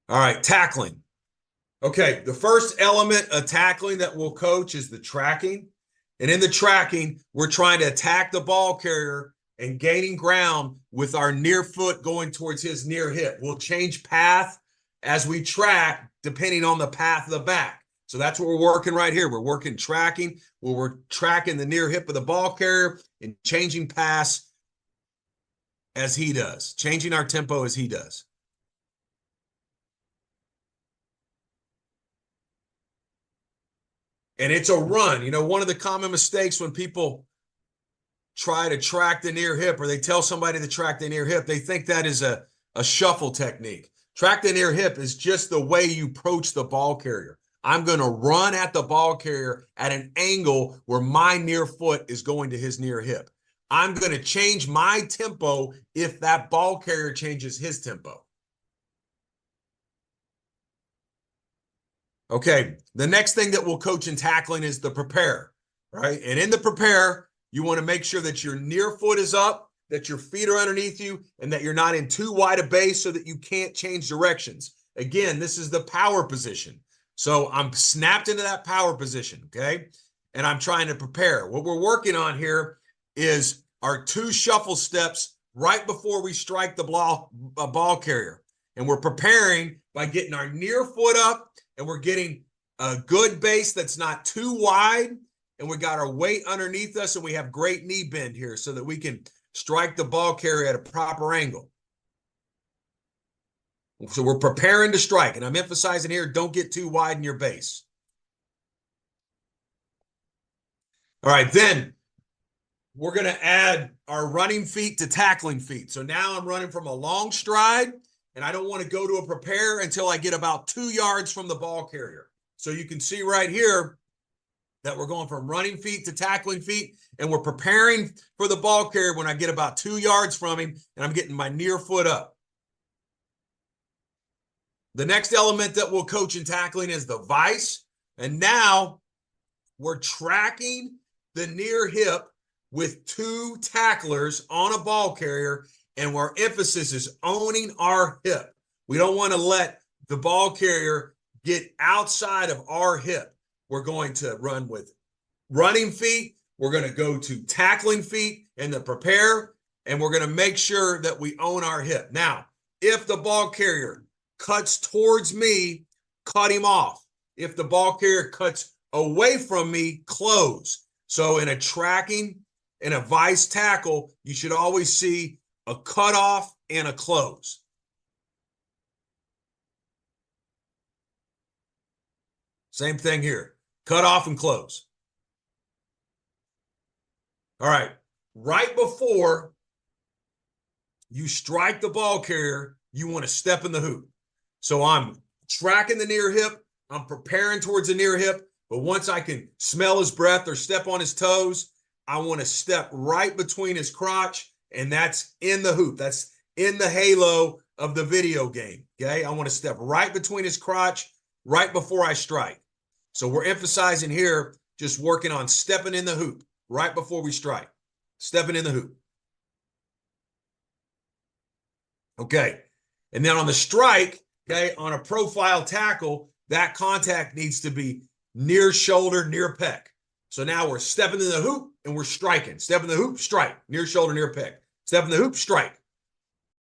All right, tackling. Okay, the first element of tackling that we'll coach is the tracking. And in the tracking, we're trying to attack the ball carrier and gaining ground with our near foot going towards his near hip. We'll change path as we track depending on the path of the back. So that's what we're working right here. We're working tracking, where we're tracking the near hip of the ball carrier and changing pass as he does, changing our tempo as he does. And it's a run. You know, one of the common mistakes when people try to track the near hip or they tell somebody to track the near hip, they think that is a shuffle technique. Track the near hip is just the way you approach the ball carrier. I'm going to run at the ball carrier at an angle where my near foot is going to his near hip. I'm going to change my tempo if that ball carrier changes his tempo. Okay, the next thing that we'll coach in tackling is the prepare, right? And in the prepare, you want to make sure that your near foot is up, that your feet are underneath you, and that you're not in too wide a base so that you can't change directions. Again, this is the power position. So I'm snapped into that power position, okay? And I'm trying to prepare. What we're working on here is our 2 shuffle steps right before we strike the ball carrier. And we're preparing by getting our near foot up, and we're getting a good base that's not too wide, and we got our weight underneath us, and we have great knee bend here so that we can strike the ball carrier at a proper angle. So we're preparing to strike, and I'm emphasizing here, don't get too wide in your base. All right, then we're going to add our running feet to tackling feet. So now I'm running from a long stride, and I don't want to go to a prepare until I get about 2 yards from the ball carrier. So you can see right here that we're going from running feet to tackling feet, and we're preparing for the ball carrier when I get about 2 yards from him, and I'm getting my near foot up. The next element that we'll coach in tackling is the vice. And now we're tracking the near hip with 2 tacklers on a ball carrier, and our emphasis is owning our hip. We don't want to let the ball carrier get outside of our hip. We're going to run with running feet. We're going to go to tackling feet in the prepare, and we're going to make sure that we own our hip. Now, if the ball carrier cuts towards me, cut him off. If the ball carrier cuts away from me, close. So in a tracking, in a vice tackle, you should always see a cutoff and a close. Same thing here. Cut off and close. All right. Right before you strike the ball carrier, you want to step in the hoop. So I'm tracking the near hip. I'm preparing towards the near hip. But once I can smell his breath or step on his toes, I want to step right between his crotch, and that's in the hoop. That's in the halo of the video game, okay? I want to step right between his crotch right before I strike. So we're emphasizing here just working on stepping in the hoop right before we strike. Stepping in the hoop. Okay. And then on the strike, okay, on a profile tackle, that contact needs to be near shoulder, near pec. So now we're stepping in the hoop and we're striking. Step in the hoop, strike. Near shoulder, near pec. Step in the hoop, strike.